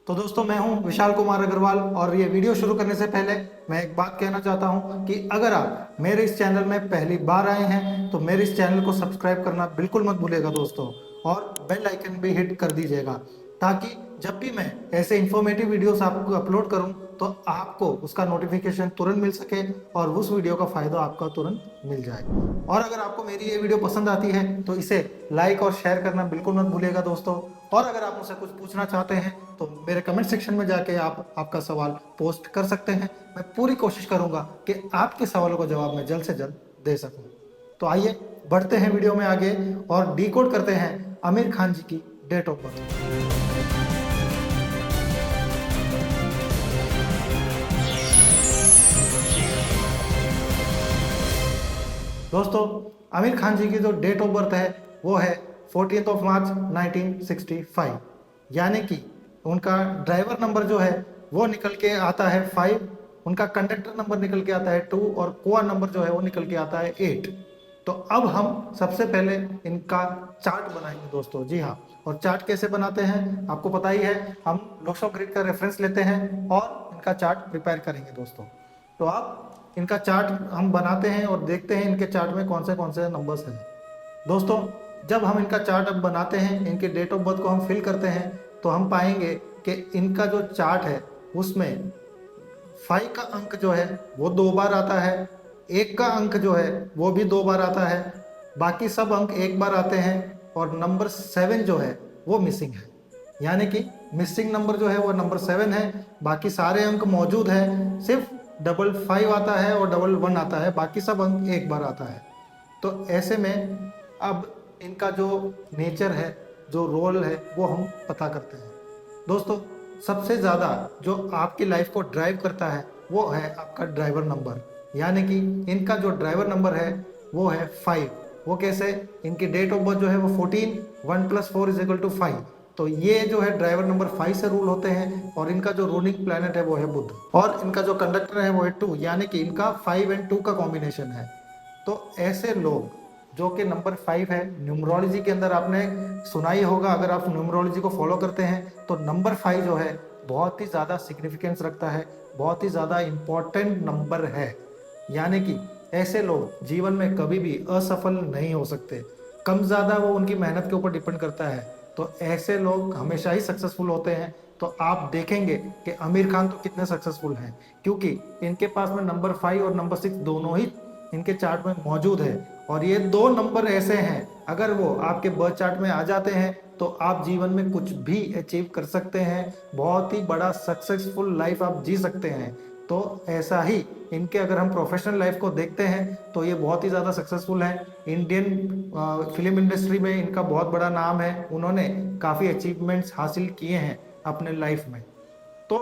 तो दोस्तों मैं हूं विशाल कुमार अग्रवाल और ये वीडियो शुरू करने से पहले मैं एक बात कहना चाहता हूं कि अगर आप मेरे इस चैनल में पहली बार आए हैं तो मेरे इस चैनल को सब्सक्राइब करना बिल्कुल मत भूलिएगा दोस्तों, और बेल आइकन भी हिट कर दीजिएगा ताकि जब भी मैं ऐसे इंफॉर्मेटिव वीडियोस आपको अपलोड करूं तो आपको उसका नोटिफिकेशन तुरंत मिल सके और उस वीडियो का फायदा आपका तुरंत मिल जाए। और अगर आपको मेरी ये वीडियो पसंद आती है तो इसे लाइक और शेयर करना बिल्कुल मत भूलिएगा दोस्तों। और अगर आप मुझसे कुछ पूछना चाहते हैं तो मेरे कमेंट सेक्शन में जाके आप आपका सवाल पोस्ट कर सकते हैं। मैं पूरी कोशिश करूंगा कि आपके सवालों का जवाब मैं जल्द से जल्द दे सकूं। तो आइए बढ़ते हैं वीडियो में आगे और डिकोड करते हैं आमिर खान जी की डेट ऑफ बर्थ। दोस्तों आमिर खान जी की जो डेट ऑफ बर्थ है वो है 14 मार्च 1965, यानी कि उनका ड्राइवर नंबर जो है वो निकल के आता है 5, उनका कंडक्टर नंबर निकल के आता है 2 और कोआ नंबर जो है वो निकल के आता है 8। तो अब हम सबसे पहले इनका चार्ट बनाएंगे दोस्तों। जी हाँ, और चार्ट कैसे बनाते हैं आपको पता ही है, हम लोकसभा ग्रिड का रेफरेंस लेते हैं और इनका चार्ट प्रिपेयर करेंगे दोस्तों। तो आप इनका चार्ट हम बनाते हैं और देखते हैं इनके चार्ट में कौन से नंबर्स हैं दोस्तों। जब हम इनका चार्ट अब बनाते हैं, इनके डेट ऑफ बर्थ को हम फिल करते हैं तो हम पाएंगे कि इनका जो चार्ट है उसमें 5 का अंक जो है वो 2 बार आता है, 1 का अंक जो है वो भी 2 बार आता है, बाकी सब अंक 1 बार आते हैं और नंबर 7 जो है वो मिसिंग है, यानी कि मिसिंग नंबर जो है वो नंबर 7 है। बाकी सारे अंक मौजूद हैं, सिर्फ 555 आता है और 11 आता है, बाकी सब अंक 1 बार आता है। तो ऐसे में अब इनका जो नेचर है, जो रोल है वो हम पता करते हैं दोस्तों। सबसे ज़्यादा जो आपकी लाइफ को ड्राइव करता है वो है आपका ड्राइवर नंबर, यानी कि इनका जो ड्राइवर नंबर है वो है 5। वो कैसे? इनकी डेट ऑफ बर्थ जो है वो 14, 1 + 4 = 5। तो ये जो है ड्राइवर नंबर 5 से रूल होते हैं और इनका जो रूलिंग प्लैनेट है वो है बुध, और इनका जो कंडक्टर है वो है 2, यानी कि इनका 5 और 2 का कॉम्बिनेशन है। तो ऐसे लोग जो कि नंबर 5 है, न्यूमरोलॉजी के अंदर आपने सुना ही होगा, अगर आप न्यूमरोलॉजी को फॉलो करते हैं तो नंबर 5 जो है बहुत ही ज़्यादा सिग्निफिकेंस रखता है, बहुत ही ज़्यादा इम्पोर्टेंट नंबर है, यानी कि ऐसे लोग जीवन में कभी भी असफल नहीं हो सकते। कम ज़्यादा वो उनकी मेहनत के ऊपर डिपेंड करता है, तो ऐसे लोग हमेशा ही सक्सेसफुल होते हैं। तो आप देखेंगे कि आमिर खान तो कितने सक्सेसफुल हैं, क्योंकि इनके पास में नंबर 5 और नंबर 6 दोनों ही इनके चार्ट में मौजूद है। और ये 2 नंबर ऐसे हैं, अगर वो आपके बर्थ चार्ट में आ जाते हैं तो आप जीवन में कुछ भी अचीव कर सकते हैं, बहुत ही बड़ा सक्सेसफुल लाइफ आप जी सकते हैं। तो ऐसा ही इनके अगर हम प्रोफेशनल लाइफ को देखते हैं तो ये बहुत ही ज़्यादा सक्सेसफुल हैं। इंडियन फिल्म इंडस्ट्री में इनका बहुत बड़ा नाम है, उन्होंने काफ़ी अचीवमेंट्स हासिल किए हैं अपने लाइफ में। तो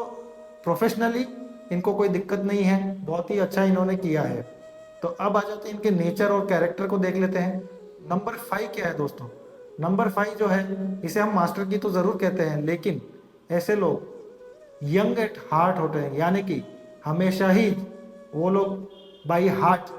प्रोफेशनली इनको कोई दिक्कत नहीं है, बहुत ही अच्छा इन्होंने किया है। तो अब आ जाते हैं इनके नेचर और कैरेक्टर को देख लेते हैं। नंबर 5 क्या है दोस्तों? नंबर 5 जो है इसे हम मास्टर की तो ज़रूर कहते हैं, लेकिन ऐसे लोग यंग एट हार्ट होते हैं, यानी कि हमेशा ही वो लोग बाई हार्ट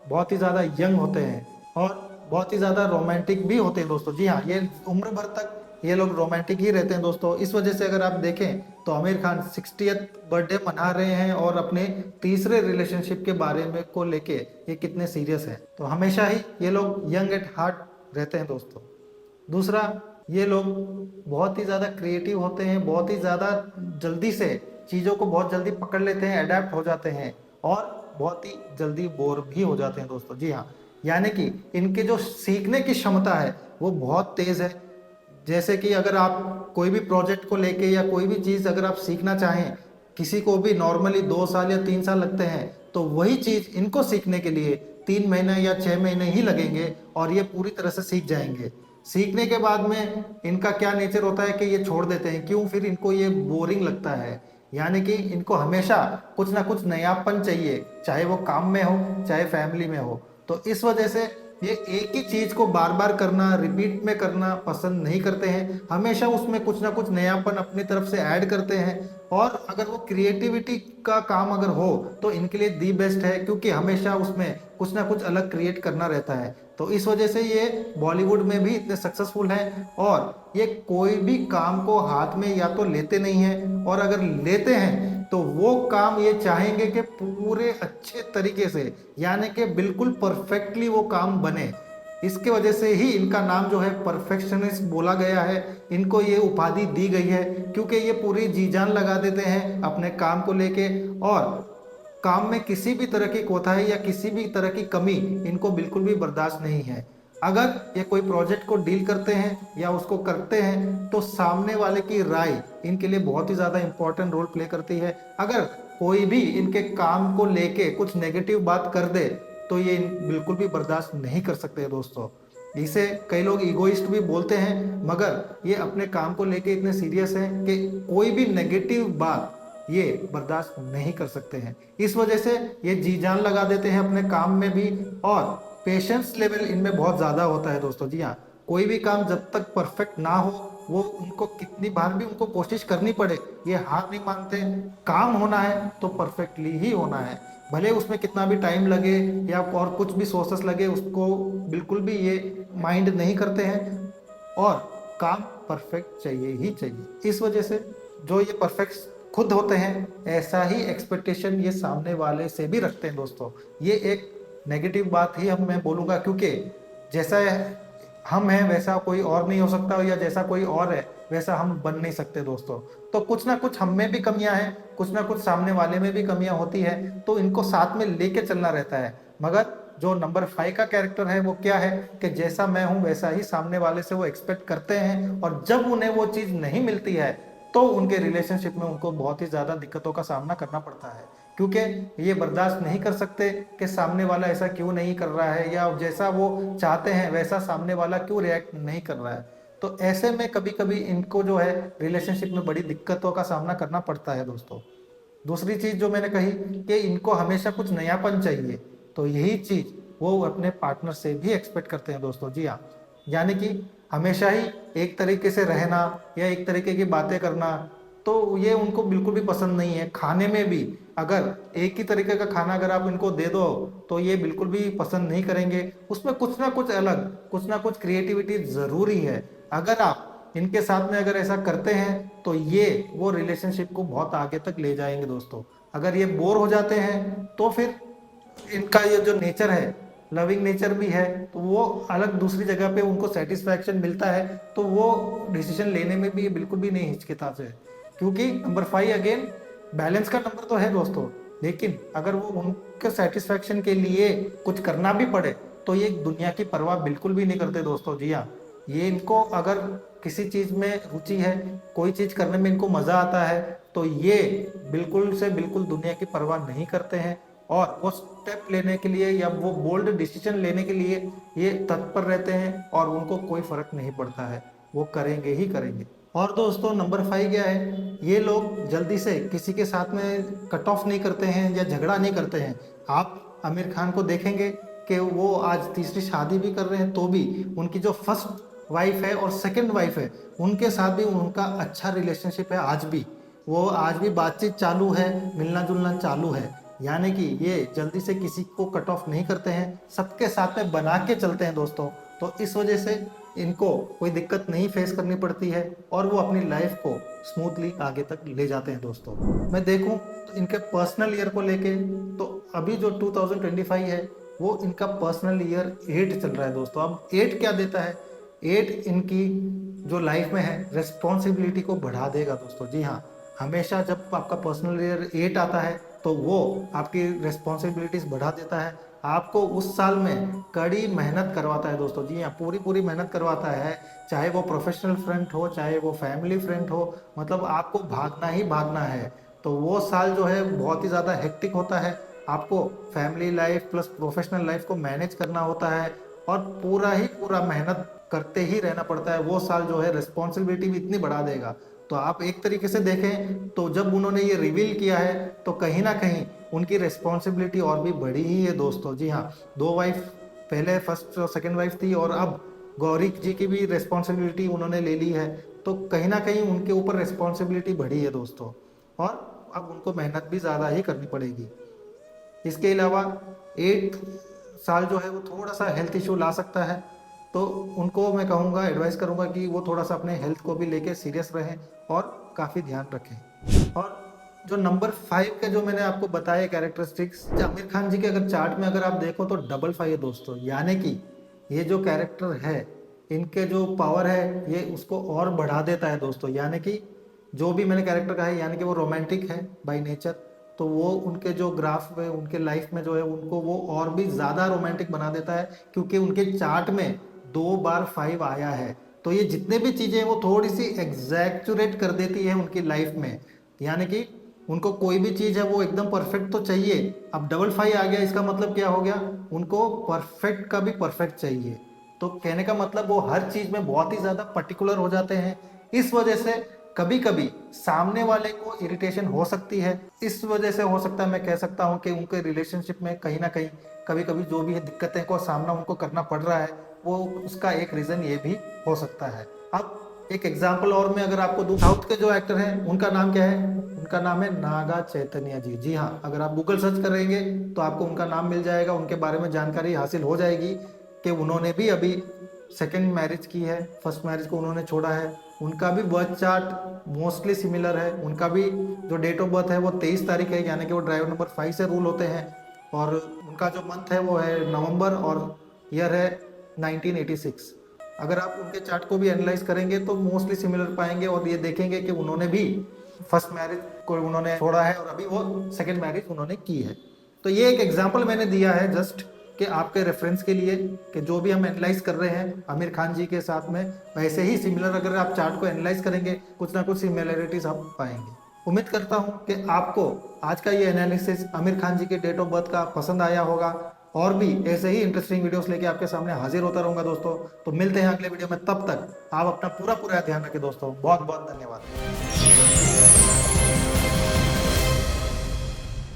बहुत ही ज़्यादा यंग होते हैं और बहुत ही ज़्यादा रोमांटिक भी होते हैं दोस्तों। जी हाँ, ये उम्र भर तक ये लोग रोमांटिक ही रहते हैं दोस्तों। इस वजह से अगर आप देखें तो आमिर खान 60th बर्थडे मना रहे हैं और अपने तीसरे रिलेशनशिप के बारे में को लेके ये कितने सीरियस हैं। तो हमेशा ही ये लोग यंग एट हार्ट रहते हैं दोस्तों। दूसरा, ये लोग बहुत ही ज़्यादा क्रिएटिव होते हैं, बहुत ही ज़्यादा जल्दी से चीज़ों को बहुत जल्दी पकड़ लेते हैं, अडेप्ट हो जाते हैं और बहुत ही जल्दी बोर भी हो जाते हैं दोस्तों। जी हाँ, यानी कि इनके जो सीखने की क्षमता है वो बहुत तेज़ है। जैसे कि अगर आप कोई भी प्रोजेक्ट को लेके या कोई भी चीज़ अगर आप सीखना चाहें, किसी को भी नॉर्मली 2 साल या 3 साल लगते हैं, तो वही चीज़ इनको सीखने के लिए 3 महीने या 6 महीने ही लगेंगे और ये पूरी तरह से सीख जाएंगे। सीखने के बाद में इनका क्या नेचर होता है कि ये छोड़ देते हैं, क्यों? फिर इनको ये बोरिंग लगता है, यानी कि इनको हमेशा कुछ ना कुछ नयापन चाहिए, चाहे वो काम में हो चाहे फैमिली में हो। तो इस वजह से ये एक ही चीज को बार बार करना, रिपीट में करना पसंद नहीं करते हैं। हमेशा उसमें कुछ ना कुछ नयापन अपनी तरफ से ऐड करते हैं। और अगर वो क्रिएटिविटी का काम अगर हो तो इनके लिए दी बेस्ट है, क्योंकि हमेशा उसमें कुछ ना कुछ अलग क्रिएट करना रहता है। तो इस वजह से ये बॉलीवुड में भी इतने सक्सेसफुल हैं। और ये कोई भी काम को हाथ में या तो लेते नहीं हैं, और अगर लेते हैं तो वो काम ये चाहेंगे कि पूरे अच्छे तरीके से, यानी कि बिल्कुल परफेक्टली वो काम बने। इसके वजह से ही इनका नाम जो है परफेक्शनिस्ट बोला गया है। इनको ये उपाधि दी गई है क्योंकि ये पूरी जी जान लगा देते हैं अपने काम को लेके, और काम में किसी भी तरह की कोताही या किसी भी तरह की कमी इनको बिल्कुल भी बर्दाश्त नहीं है। अगर ये कोई प्रोजेक्ट को डील करते हैं या उसको करते हैं तो सामने वाले की राय इनके लिए बहुत ही ज़्यादा इंपॉर्टेंट रोल प्ले करती है। अगर कोई भी इनके काम को लेके कुछ नेगेटिव बात कर दे तो ये बिल्कुल भी बर्दाश्त नहीं कर सकते दोस्तों। इसे कई लोग ईगोइस्ट भी बोलते हैं, मगर ये अपने काम को लेके इतने सीरियस हैं कि कोई भी नेगेटिव बात ये बर्दाश्त नहीं कर सकते हैं। इस वजह से ये जी जान लगा देते हैं अपने काम में भी, और पेशेंस लेवल इनमें बहुत ज़्यादा होता है दोस्तों। जी हाँ, कोई भी काम जब तक परफेक्ट ना हो, वो उनको कितनी बार भी उनको कोशिश करनी पड़े, ये हार नहीं मानते। काम होना है तो परफेक्टली ही होना है, भले उसमें कितना भी टाइम लगे या और कुछ भी सोर्सेस लगे, उसको बिल्कुल भी ये माइंड नहीं करते हैं। और काम परफेक्ट चाहिए ही चाहिए। इस वजह से जो ये परफेक्ट खुद होते हैं, ऐसा ही एक्सपेक्टेशन ये सामने वाले से भी रखते हैं दोस्तों। ये एक नेगेटिव बात ही हम मैं बोलूँगा, क्योंकि जैसा हम हैं वैसा कोई और नहीं हो सकता, या जैसा कोई और है वैसा हम बन नहीं सकते दोस्तों। तो कुछ ना कुछ हम में भी कमियां हैं, कुछ ना कुछ सामने वाले में भी कमियां होती है, तो इनको साथ में लेके चलना रहता है। मगर जो नंबर 5 का कैरेक्टर है वो क्या है कि जैसा मैं हूं वैसा ही सामने वाले से वो एक्सपेक्ट करते हैं, और जब उन्हें वो चीज़ नहीं मिलती है तो उनके रिलेशनशिप में उनको बहुत ही ज़्यादा दिक्कतों का सामना करना पड़ता है, क्योंकि ये बर्दाश्त नहीं कर सकते कि सामने वाला ऐसा क्यों नहीं कर रहा है, या जैसा वो चाहते हैं वैसा सामने वाला क्यों रिएक्ट नहीं कर रहा है। तो ऐसे में कभी कभी इनको जो है रिलेशनशिप में बड़ी दिक्कतों का सामना करना पड़ता है दोस्तों। दूसरी चीज़ जो मैंने कही कि इनको हमेशा कुछ नयापन चाहिए, तो यही चीज़ वो अपने पार्टनर से भी एक्सपेक्ट करते हैं दोस्तों। जी हाँ, यानी कि हमेशा ही एक तरीके से रहना या एक तरीके की बातें करना, तो ये उनको बिल्कुल भी पसंद नहीं है। खाने में भी अगर एक ही तरीके का खाना अगर आप इनको दे दो तो ये बिल्कुल भी पसंद नहीं करेंगे। उसमें कुछ ना कुछ अलग, कुछ ना कुछ क्रिएटिविटी ज़रूरी है। अगर आप इनके साथ में अगर ऐसा करते हैं तो ये वो रिलेशनशिप को बहुत आगे तक ले जाएंगे दोस्तों। अगर ये बोर हो जाते हैं तो फिर इनका ये जो नेचर है, लविंग नेचर भी है, तो वो अलग दूसरी जगह पे उनको सेटिस्फैक्शन मिलता है, तो वो डिसीजन लेने में भी बिल्कुल भी नहीं हिचकिचाते हैं। क्योंकि नंबर 5 अगेन बैलेंस का नंबर तो है दोस्तों, लेकिन अगर वो उनके सेटिस्फैक्शन के लिए कुछ करना भी पड़े तो ये दुनिया की परवाह बिल्कुल भी नहीं करते दोस्तों। जी हाँ, ये इनको अगर किसी चीज़ में रुचि है, कोई चीज़ करने में इनको मज़ा आता है, तो ये बिल्कुल से बिल्कुल दुनिया की परवाह नहीं करते हैं, और वो स्टेप लेने के लिए या वो बोल्ड डिसीजन लेने के लिए ये तत्पर रहते हैं, और उनको कोई फर्क नहीं पड़ता है, वो करेंगे ही करेंगे। और दोस्तों नंबर 5 क्या है, ये लोग जल्दी से किसी के साथ में कट ऑफ नहीं करते हैं या झगड़ा नहीं करते हैं। आप आमिर खान को देखेंगे कि वो आज तीसरी शादी भी कर रहे हैं, तो भी उनकी जो फर्स्ट वाइफ है और सेकंड वाइफ है उनके साथ भी उनका अच्छा रिलेशनशिप है। आज भी वो आज भी बातचीत चालू है, मिलना जुलना चालू है, यानी कि ये जल्दी से किसी को कट ऑफ नहीं करते हैं, सबके साथ में बना के चलते हैं दोस्तों। तो इस वजह से इनको कोई दिक्कत नहीं फेस करनी पड़ती है, और वो अपनी लाइफ को स्मूथली आगे तक ले जाते हैं दोस्तों। मैं देखूं तो इनके पर्सनल ईयर को लेके, तो अभी जो 2025 है वो इनका पर्सनल ईयर 8 चल रहा है दोस्तों। अब 8 क्या देता है, 8 इनकी जो लाइफ में है रिस्पॉन्सिबिलिटी को बढ़ा देगा दोस्तों। जी हाँ, हमेशा जब आपका पर्सनल ईयर 8 आता है तो वो आपकी रिस्पॉन्सिबिलिटीज बढ़ा देता है, आपको उस साल में कड़ी मेहनत करवाता है दोस्तों। जी हाँ, पूरी पूरी मेहनत करवाता है, चाहे वो प्रोफेशनल फ्रंट हो चाहे वो फैमिली फ्रंट हो, मतलब आपको भागना ही भागना है। तो वो साल जो है बहुत ही ज़्यादा हेक्टिक होता है, आपको family life plus professional life को मैनेज करना होता है, और पूरा ही पूरा मेहनत करते ही रहना पड़ता है। वो साल जो है रिस्पॉन्सिबिलिटी भी इतनी बढ़ा देगा। तो आप एक तरीके से देखें तो जब उन्होंने ये रिवील किया है तो कहीं ना कहीं उनकी रिस्पॉन्सिबिलिटी और भी बढ़ी ही है दोस्तों। जी हाँ, 2 वाइफ पहले फर्स्ट और सेकंड वाइफ थी और अब गौरी जी की भी रिस्पॉन्सिबिलिटी उन्होंने ले ली है, तो कहीं ना कहीं उनके ऊपर रिस्पॉन्सिबिलिटी बढ़ी है दोस्तों, और अब उनको मेहनत भी ज़्यादा ही करनी पड़ेगी। इसके अलावा 8 साल जो है वो थोड़ा सा हेल्थ इशू ला सकता है, तो उनको मैं कहूँगा, एडवाइस करूँगा कि वो थोड़ा सा अपने हेल्थ को भी लेके सीरियस रहें और काफ़ी ध्यान रखें। और जो नंबर 5 के जो मैंने आपको बताया कैरेक्टरिस्टिक्स, आमिर खान जी के अगर चार्ट में अगर आप देखो तो डबल 5 है दोस्तों, यानी कि ये जो कैरेक्टर है, इनके जो पावर है ये उसको और बढ़ा देता है दोस्तों। यानी कि जो भी मैंने कैरेक्टर कहा है, यानी कि वो रोमांटिक है बाय नेचर, तो वो उनके जो ग्राफ में, उनके लाइफ में जो है, उनको वो और भी ज़्यादा रोमांटिक बना देता है, क्योंकि उनके चार्ट में 2 बार 5 आया है। तो ये जितने भी चीज़ें वो थोड़ी सी एग्जैक्चुरेट कर देती है उनकी लाइफ में, यानी कि उनको कोई भी चीज़ है वो एकदम परफेक्ट तो चाहिए। अब डबल 5 आ गया, इसका मतलब क्या हो गया, उनको परफेक्ट का भी परफेक्ट चाहिए। तो कहने का मतलब वो हर चीज़ में बहुत ही ज़्यादा पर्टिकुलर हो जाते हैं। इस वजह से कभी कभी सामने वाले को इरिटेशन हो सकती है। इस वजह से हो सकता है, मैं कह सकता हूँ कि उनके रिलेशनशिप में कहीं ना कहीं कभी कभी जो भी है दिक्कतें को सामना उनको करना पड़ रहा है, वो उसका एक रीज़न ये भी हो सकता है। अब एक एग्जाम्पल और मैं अगर आपको दूं, साउथ के जो एक्टर हैं उनका नाम क्या है, उनका नाम है नागा चैतन्य जी। जी हाँ, अगर आप गूगल सर्च करेंगे तो आपको उनका नाम मिल जाएगा, उनके बारे में जानकारी हासिल हो जाएगी कि उन्होंने भी अभी सेकेंड मैरिज की है, फर्स्ट मैरिज को उन्होंने छोड़ा है। उनका भी बर्थ चार्ट मोस्टली सिमिलर है, उनका भी जो डेट ऑफ बर्थ है वो 23 तारीख है, यानी कि वो ड्राइवर नंबर 5 से रूल होते हैं। और उनका जो मंथ है वो है नवंबर और ईयर है 1986। अगर आप उनके चार्ट को भी एनालाइज करेंगे तो मोस्टली सिमिलर पाएंगे, और ये देखेंगे कि उन्होंने भी फर्स्ट मैरिज को उन्होंने छोड़ा है और अभी वो सेकेंड मैरिज उन्होंने की है। तो ये एक एग्जाम्पल मैंने दिया है जस्ट कि आपके रेफरेंस के लिए, कि जो भी हम एनालाइज कर रहे हैं आमिर खान जी के साथ में, वैसे ही सिमिलर अगर आप चार्ट को एनालाइज करेंगे कुछ ना कुछ सिमिलरिटीज आप पाएंगे। उम्मीद करता हूं कि आपको आज का ये एनालिसिस आमिर खान जी के डेट ऑफ बर्थ का पसंद आया होगा, और भी ऐसे ही इंटरेस्टिंग वीडियोस लेके आपके सामने हाजिर होता रहूंगा दोस्तों। तो मिलते हैं अगले वीडियो में, तब तक आप अपना पूरा ध्यान रखें दोस्तों। बहुत बहुत धन्यवाद।